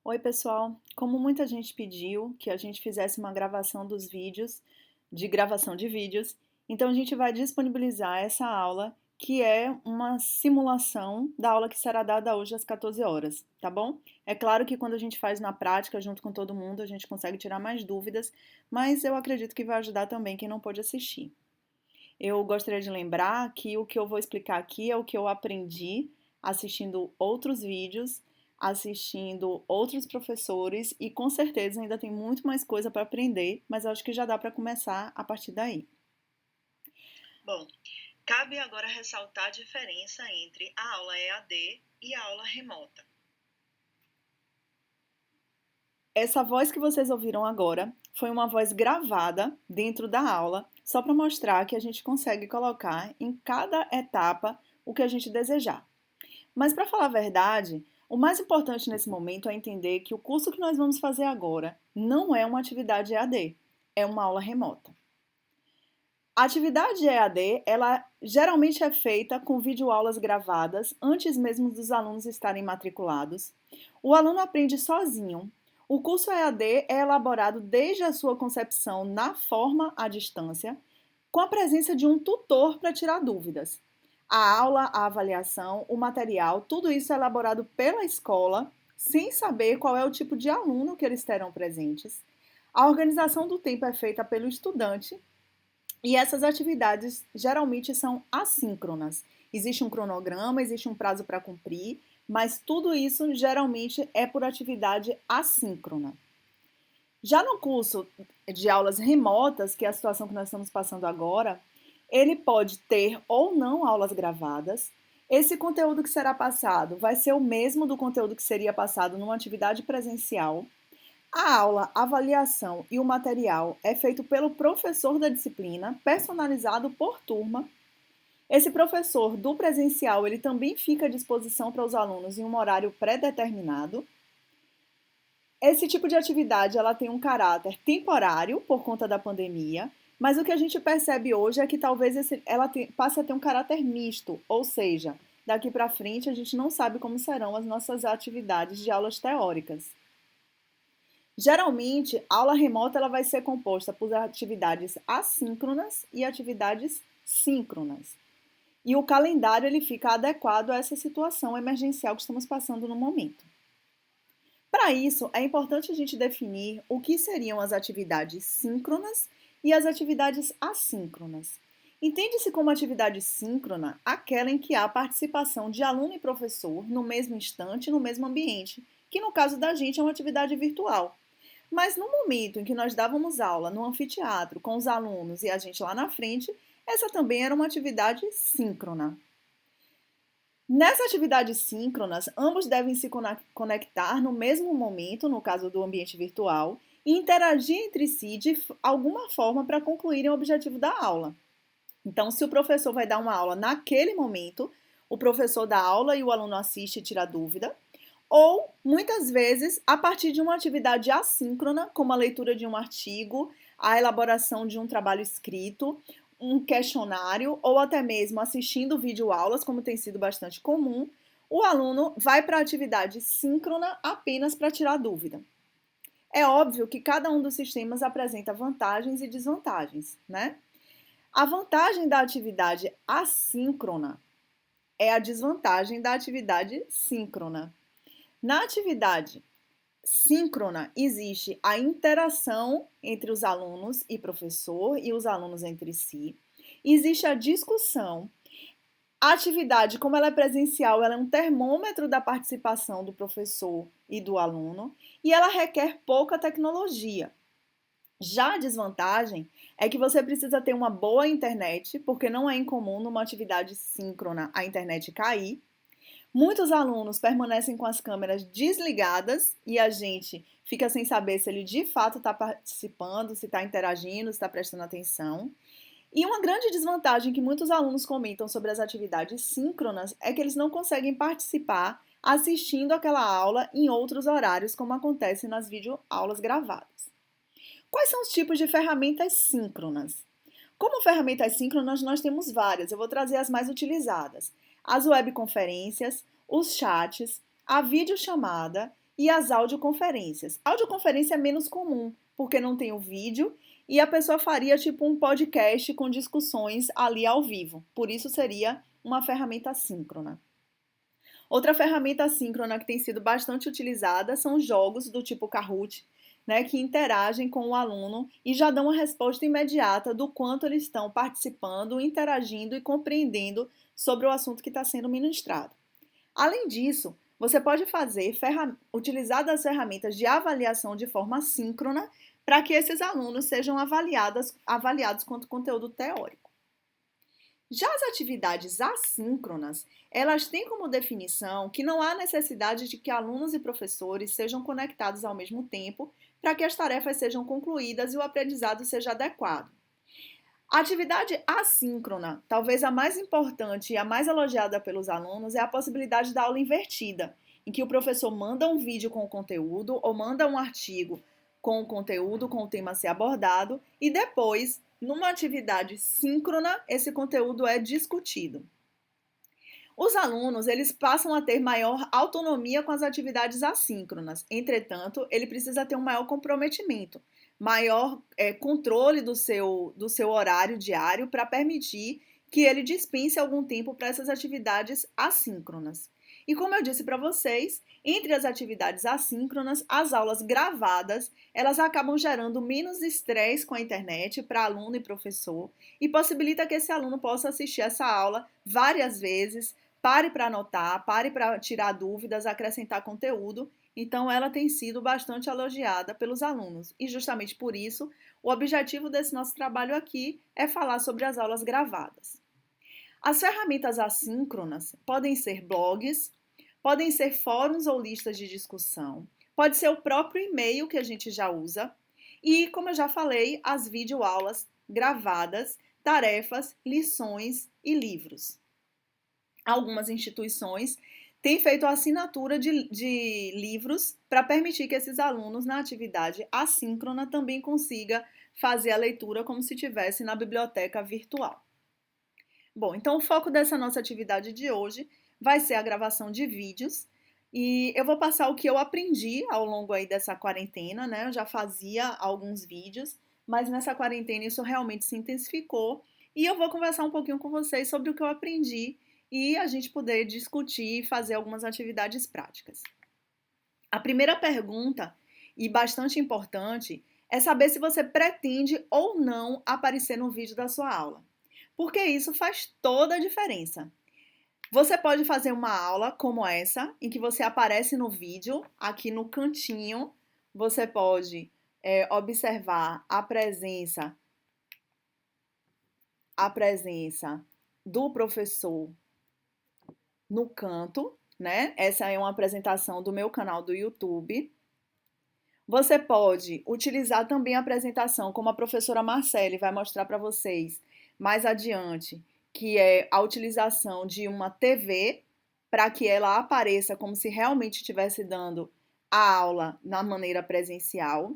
Oi, pessoal. Como muita gente pediu que a gente fizesse uma gravação dos vídeos, de gravação de vídeos, então a gente vai disponibilizar essa aula, que é uma simulação da aula que será dada hoje às 14 horas, tá bom? É claro que quando a gente faz na prática, junto com todo mundo, a gente consegue tirar mais dúvidas, mas eu acredito que vai ajudar também quem não pôde assistir. Eu gostaria de lembrar que o que eu vou explicar aqui é o que eu aprendi assistindo outros vídeos, assistindo outros professores e com certeza ainda tem muito mais coisa para aprender, mas eu acho que já dá para começar a partir daí. Bom, cabe agora ressaltar a diferença entre a aula EAD e a aula remota. Essa voz que vocês ouviram agora foi uma voz gravada dentro da aula, só para mostrar que a gente consegue colocar em cada etapa o que a gente desejar. Mas para falar a verdade, o mais importante nesse momento é entender que o curso que nós vamos fazer agora não é uma atividade EAD, é uma aula remota. A atividade EAD, ela geralmente é feita com videoaulas gravadas antes mesmo dos alunos estarem matriculados. O aluno aprende sozinho. O curso EAD é elaborado desde a sua concepção na forma à distância, com a presença de um tutor para tirar dúvidas. A aula, a avaliação, o material, tudo isso é elaborado pela escola, sem saber qual é o tipo de aluno que eles terão presentes. A organização do tempo é feita pelo estudante e essas atividades geralmente são assíncronas. Existe um cronograma, existe um prazo para cumprir, mas tudo isso geralmente é por atividade assíncrona. Já no curso de aulas remotas, que é a situação que nós estamos passando agora, ele pode ter ou não aulas gravadas. Esse conteúdo que será passado vai ser o mesmo do conteúdo que seria passado numa atividade presencial. A aula, a avaliação e o material é feito pelo professor da disciplina, personalizado por turma. Esse professor do presencial, ele também fica à disposição para os alunos em um horário pré-determinado. Esse tipo de atividade ela tem um caráter temporário por conta da pandemia, mas o que a gente percebe hoje é que talvez passe a ter um caráter misto, ou seja, daqui para frente a gente não sabe como serão as nossas atividades de aulas teóricas. Geralmente, a aula remota ela vai ser composta por atividades assíncronas e atividades síncronas. E o calendário ele fica adequado a essa situação emergencial que estamos passando no momento. Para isso, é importante a gente definir o que seriam as atividades síncronas e as atividades assíncronas. Entende-se como atividade síncrona aquela em que há participação de aluno e professor no mesmo instante, no mesmo ambiente, que no caso da gente é uma atividade virtual. Mas no momento em que nós dávamos aula no anfiteatro com os alunos e a gente lá na frente, essa também era uma atividade síncrona. Nessas atividades síncronas, ambos devem se conectar no mesmo momento, no caso do ambiente virtual, e interagir entre si de alguma forma para concluírem o objetivo da aula. Então, se o professor vai dar uma aula naquele momento, o professor dá aula e o aluno assiste e tira dúvida, ou muitas vezes a partir de uma atividade assíncrona, como a leitura de um artigo, a elaboração de um trabalho escrito, um questionário ou até mesmo assistindo videoaulas, como tem sido bastante comum, o aluno vai para a atividade síncrona apenas para tirar dúvida. É óbvio que cada um dos sistemas apresenta vantagens e desvantagens, né? A vantagem da atividade assíncrona é a desvantagem da atividade síncrona. Na atividade síncrona, existe a interação entre os alunos e professor e os alunos entre si. Existe a discussão. A atividade, como ela é presencial, ela é um termômetro da participação do professor e do aluno e ela requer pouca tecnologia. Já a desvantagem é que você precisa ter uma boa internet, porque não é incomum numa atividade síncrona a internet cair. Muitos alunos permanecem com as câmeras desligadas e a gente fica sem saber se ele de fato está participando, se está interagindo, se está prestando atenção. E uma grande desvantagem que muitos alunos comentam sobre as atividades síncronas é que eles não conseguem participar assistindo aquela aula em outros horários, como acontece nas videoaulas gravadas. Quais são os tipos de ferramentas síncronas? Como ferramentas síncronas, nós temos várias, eu vou trazer as mais utilizadas. As webconferências, os chats, a videochamada e as audioconferências. Audioconferência é menos comum, porque não tem o vídeo, e a pessoa faria tipo um podcast com discussões ali ao vivo. Por isso seria uma ferramenta assíncrona. Outra ferramenta assíncrona que tem sido bastante utilizada são jogos do tipo Kahoot, né, que interagem com o aluno e já dão uma resposta imediata do quanto eles estão participando, interagindo e compreendendo sobre o assunto que está sendo ministrado. Além disso, você pode utilizar das ferramentas de avaliação de forma síncrona para que esses alunos sejam avaliados quanto conteúdo teórico. Já as atividades assíncronas, elas têm como definição que não há necessidade de que alunos e professores sejam conectados ao mesmo tempo para que as tarefas sejam concluídas e o aprendizado seja adequado. A atividade assíncrona, talvez a mais importante e a mais elogiada pelos alunos, é a possibilidade da aula invertida, em que o professor manda um vídeo com o conteúdo ou manda um artigo com o conteúdo, com o tema a ser abordado, e depois, numa atividade síncrona, esse conteúdo é discutido. Os alunos, eles passam a ter maior autonomia com as atividades assíncronas. Entretanto, ele precisa ter um maior comprometimento, maior controle do seu horário diário para permitir que ele dispense algum tempo para essas atividades assíncronas. E como eu disse para vocês, entre as atividades assíncronas, as aulas gravadas, elas acabam gerando menos estresse com a internet para aluno e professor e possibilita que esse aluno possa assistir essa aula várias vezes, pare para anotar, pare para tirar dúvidas, acrescentar conteúdo. Então, ela tem sido bastante elogiada pelos alunos. E justamente por isso, o objetivo desse nosso trabalho aqui é falar sobre as aulas gravadas. As ferramentas assíncronas podem ser blogs, podem ser fóruns ou listas de discussão, pode ser o próprio e-mail que a gente já usa e, como eu já falei, as videoaulas gravadas, tarefas, lições e livros. Algumas instituições têm feito a assinatura de livros para permitir que esses alunos, na atividade assíncrona, também consigam fazer a leitura como se estivesse na biblioteca virtual. Bom, então o foco dessa nossa atividade de hoje vai ser a gravação de vídeos e eu vou passar o que eu aprendi ao longo aí dessa quarentena, né? Eu já fazia alguns vídeos, mas nessa quarentena isso realmente se intensificou e eu vou conversar um pouquinho com vocês sobre o que eu aprendi e a gente poder discutir e fazer algumas atividades práticas. A primeira pergunta, e bastante importante, é saber se você pretende ou não aparecer no vídeo da sua aula, porque isso faz toda a diferença. Você pode fazer uma aula como essa, em que você aparece no vídeo, aqui no cantinho, você pode observar a presença do professor no canto, né? Essa é uma apresentação do meu canal do YouTube. Você pode utilizar também a apresentação, como a professora Marcele vai mostrar para vocês mais adiante, que é a utilização de uma TV para que ela apareça como se realmente estivesse dando a aula na maneira presencial.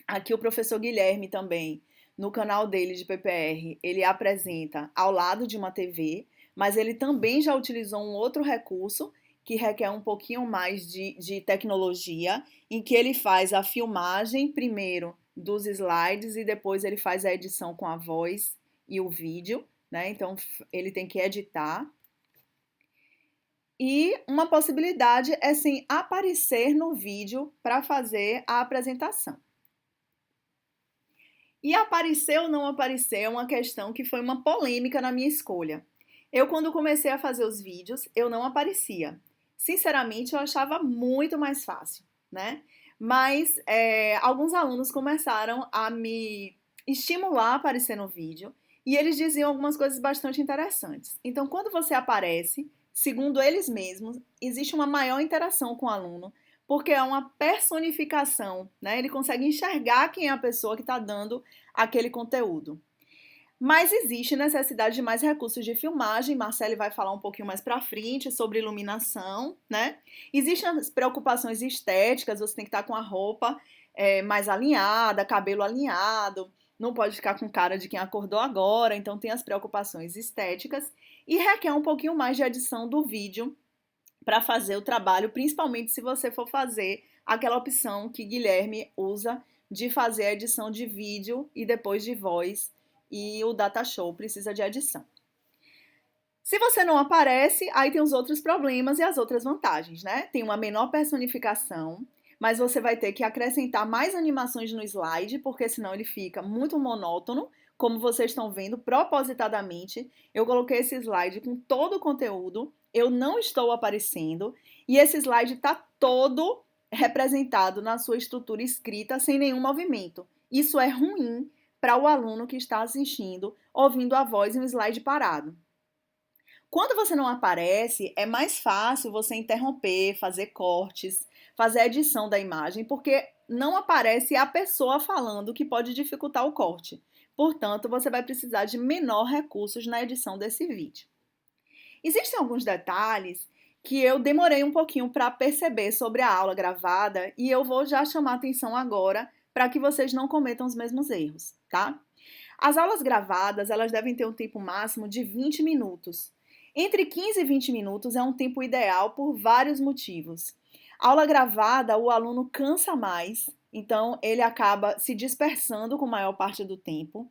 Aqui o professor Guilherme também, no canal dele de PPR, ele apresenta ao lado de uma TV, mas ele também já utilizou um outro recurso que requer um pouquinho mais de tecnologia, em que ele faz a filmagem primeiro dos slides e depois ele faz a edição com a voz e o vídeo, né? Então ele tem que editar. E uma possibilidade é sim aparecer no vídeo para fazer a apresentação. E aparecer ou não aparecer é uma questão que foi uma polêmica na minha escolha. Eu, quando comecei a fazer os vídeos, eu não aparecia. Sinceramente, eu achava muito mais fácil, né? Mas alguns alunos começaram a me estimular a aparecer no vídeo e eles diziam algumas coisas bastante interessantes. Então, quando você aparece, segundo eles mesmos, existe uma maior interação com o aluno, porque é uma personificação, né? Ele consegue enxergar quem é a pessoa que está dando aquele conteúdo. Mas existe necessidade de mais recursos de filmagem, Marcele vai falar um pouquinho mais para frente sobre iluminação, né? Existem as preocupações estéticas, você tem que estar com a roupa mais alinhada, cabelo alinhado, não pode ficar com cara de quem acordou agora, então tem as preocupações estéticas e requer um pouquinho mais de edição do vídeo para fazer o trabalho, principalmente se você for fazer aquela opção que Guilherme usa de fazer a edição de vídeo e depois de voz, e o Data Show precisa de edição. Se você não aparece, aí tem os outros problemas e as outras vantagens, né? Tem uma menor personificação, mas você vai ter que acrescentar mais animações no slide, porque senão ele fica muito monótono. Como vocês estão vendo, propositadamente, eu coloquei esse slide com todo o conteúdo, eu não estou aparecendo, e esse slide está todo representado na sua estrutura escrita, sem nenhum movimento. Isso é ruim para o aluno que está assistindo, ouvindo a voz em um slide parado. Quando você não aparece, é mais fácil você interromper, fazer cortes, fazer a edição da imagem, porque não aparece a pessoa falando, que pode dificultar o corte. Portanto, você vai precisar de menor recursos na edição desse vídeo. Existem alguns detalhes que eu demorei um pouquinho para perceber sobre a aula gravada e eu vou já chamar atenção agora para que vocês não cometam os mesmos erros, tá? As aulas gravadas, elas devem ter um tempo máximo de 20 minutos. Entre 15 e 20 minutos é um tempo ideal por vários motivos. A aula gravada, o aluno cansa mais, então ele acaba se dispersando com a maior parte do tempo.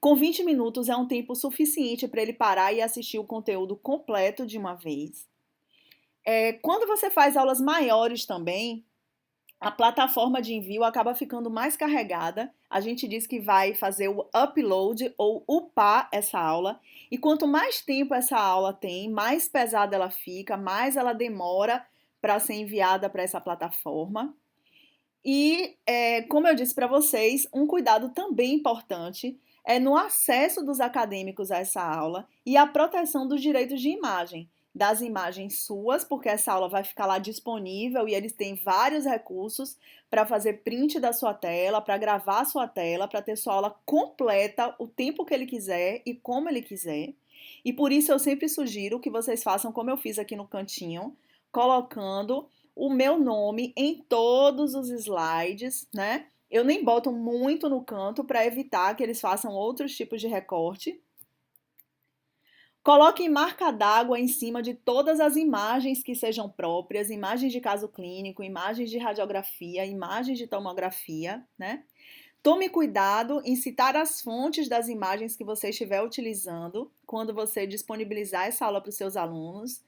Com 20 minutos é um tempo suficiente para ele parar e assistir o conteúdo completo de uma vez. Quando você faz aulas maiores também, a plataforma de envio acaba ficando mais carregada. A gente diz que vai fazer o upload ou upar essa aula. E quanto mais tempo essa aula tem, mais pesada ela fica, mais ela demora para ser enviada para essa plataforma. E, como eu disse para vocês, um cuidado também importante é no acesso dos acadêmicos a essa aula e a proteção dos direitos de imagem, das imagens suas, porque essa aula vai ficar lá disponível e eles têm vários recursos para fazer print da sua tela, para gravar a sua tela, para ter sua aula completa o tempo que ele quiser e como ele quiser. E por isso eu sempre sugiro que vocês façam como eu fiz aqui no cantinho, colocando o meu nome em todos os slides, né? Eu nem boto muito no canto para evitar que eles façam outros tipos de recorte. Coloque marca d'água em cima de todas as imagens que sejam próprias, imagens de caso clínico, imagens de radiografia, imagens de tomografia, né? Tome cuidado em citar as fontes das imagens que você estiver utilizando quando você disponibilizar essa aula para os seus alunos.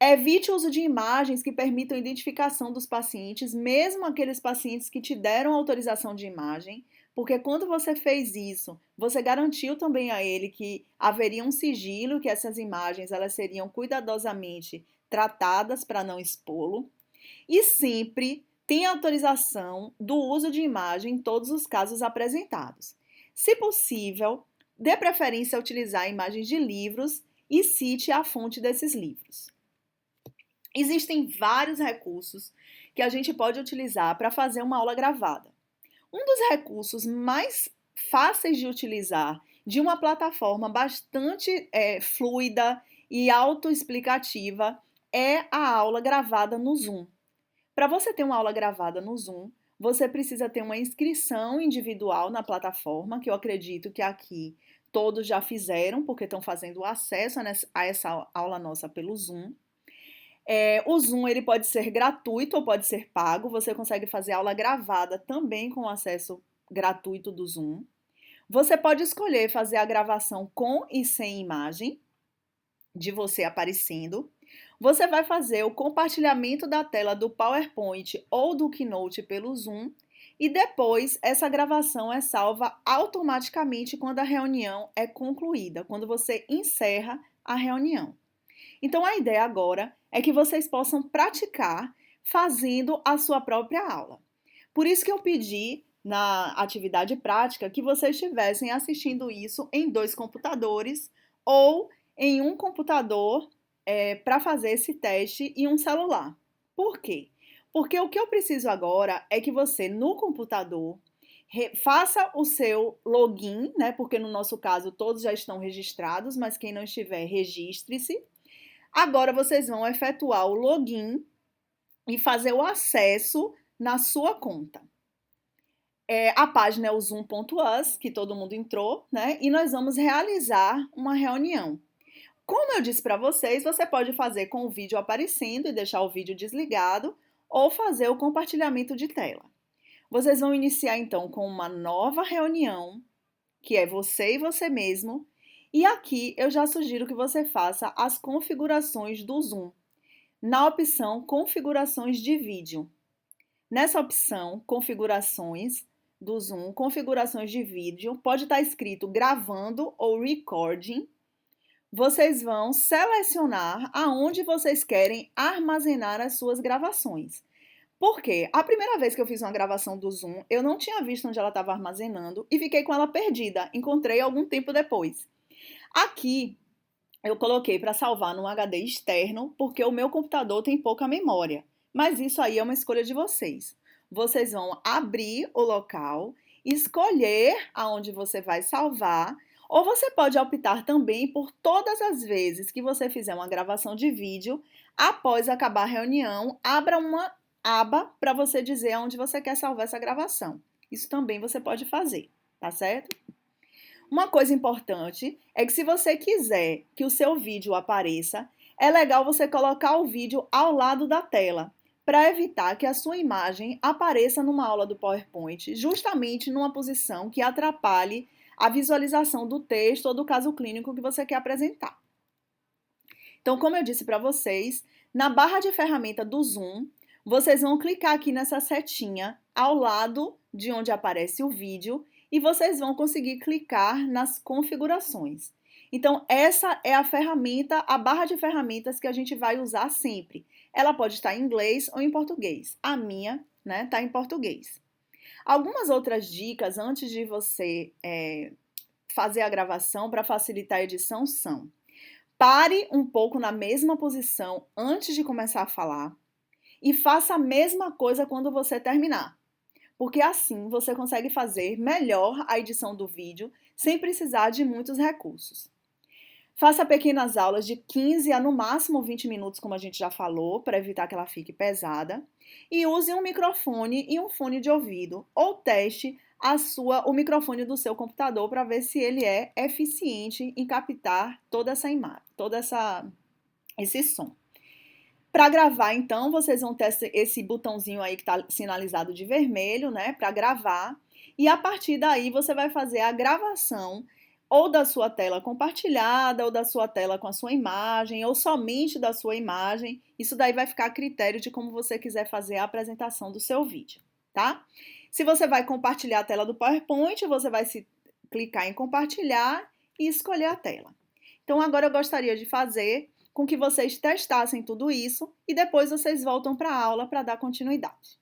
Evite o uso de imagens que permitam a identificação dos pacientes, mesmo aqueles pacientes que te deram autorização de imagem, porque quando você fez isso, você garantiu também a ele que haveria um sigilo, que essas imagens elas seriam cuidadosamente tratadas para não expô-lo. E sempre tenha autorização do uso de imagem em todos os casos apresentados. Se possível, dê preferência a utilizar imagens de livros e cite a fonte desses livros. Existem vários recursos que a gente pode utilizar para fazer uma aula gravada. Um dos recursos mais fáceis de utilizar de uma plataforma bastante fluida e autoexplicativa é a aula gravada no Zoom. Para você ter uma aula gravada no Zoom, você precisa ter uma inscrição individual na plataforma, que eu acredito que aqui todos já fizeram, porque estão fazendo o acesso a essa aula nossa pelo Zoom. O Zoom ele pode ser gratuito ou pode ser pago. Você consegue fazer aula gravada também com acesso gratuito do Zoom. Você pode escolher fazer a gravação com e sem imagem de você aparecendo. Você vai fazer o compartilhamento da tela do PowerPoint ou do Keynote pelo Zoom e depois essa gravação é salva automaticamente quando a reunião é concluída, quando você encerra a reunião. Então, a ideia agora é que vocês possam praticar fazendo a sua própria aula. Por isso que eu pedi na atividade prática que vocês estivessem assistindo isso em 2 computadores ou em um computador para fazer esse teste e um celular. Por quê? Porque o que eu preciso agora é que você, no computador, faça o seu login, né? Porque no nosso caso todos já estão registrados, mas quem não estiver, registre-se. Agora vocês vão efetuar o login e fazer o acesso na sua conta. A página é o zoom.us, que todo mundo entrou, né? E nós vamos realizar uma reunião. Como eu disse para vocês, você pode fazer com o vídeo aparecendo e deixar o vídeo desligado ou fazer o compartilhamento de tela. Vocês vão iniciar então com uma nova reunião, que é você e você mesmo, e aqui eu já sugiro que você faça as configurações do Zoom, na opção Configurações de vídeo. Nessa opção Configurações do Zoom, Configurações de vídeo, pode estar escrito gravando ou recording. Vocês vão selecionar aonde vocês querem armazenar as suas gravações. Por quê? A primeira vez que eu fiz uma gravação do Zoom, eu não tinha visto onde ela estava armazenando e fiquei com ela perdida. Encontrei algum tempo depois. Aqui eu coloquei para salvar num HD externo, porque o meu computador tem pouca memória. Mas isso aí é uma escolha de vocês. Vocês vão abrir o local, escolher aonde você vai salvar, ou você pode optar também por todas as vezes que você fizer uma gravação de vídeo, após acabar a reunião, abra uma aba para você dizer aonde você quer salvar essa gravação. Isso também você pode fazer, tá certo? Uma coisa importante é que se você quiser que o seu vídeo apareça, é legal você colocar o vídeo ao lado da tela, para evitar que a sua imagem apareça numa aula do PowerPoint, justamente numa posição que atrapalhe a visualização do texto ou do caso clínico que você quer apresentar. Então, como eu disse para vocês, na barra de ferramenta do Zoom, vocês vão clicar aqui nessa setinha ao lado de onde aparece o vídeo e vocês vão conseguir clicar nas configurações. Então, essa é a ferramenta, a barra de ferramentas que a gente vai usar sempre. Ela pode estar em inglês ou em português. A minha, né, está em português. Algumas outras dicas antes de você fazer a gravação para facilitar a edição são: pare um pouco na mesma posição antes de começar a falar e faça a mesma coisa quando você terminar, porque assim você consegue fazer melhor a edição do vídeo sem precisar de muitos recursos. Faça pequenas aulas de 15 a no máximo 20 minutos, como a gente já falou, para evitar que ela fique pesada. E use um microfone e um fone de ouvido, ou teste o microfone do seu computador para ver se ele é eficiente em captar toda essa imagem, esse som. Para gravar, então, vocês vão ter esse botãozinho aí que está sinalizado de vermelho, né, para gravar. E a partir daí você vai fazer a gravação ou da sua tela compartilhada, ou da sua tela com a sua imagem, ou somente da sua imagem. Isso daí vai ficar a critério de como você quiser fazer a apresentação do seu vídeo, tá? Se você vai compartilhar a tela do PowerPoint, você vai clicar em compartilhar e escolher a tela. Então, agora eu gostaria de fazer com que vocês testassem tudo isso e depois vocês voltam para a aula para dar continuidade.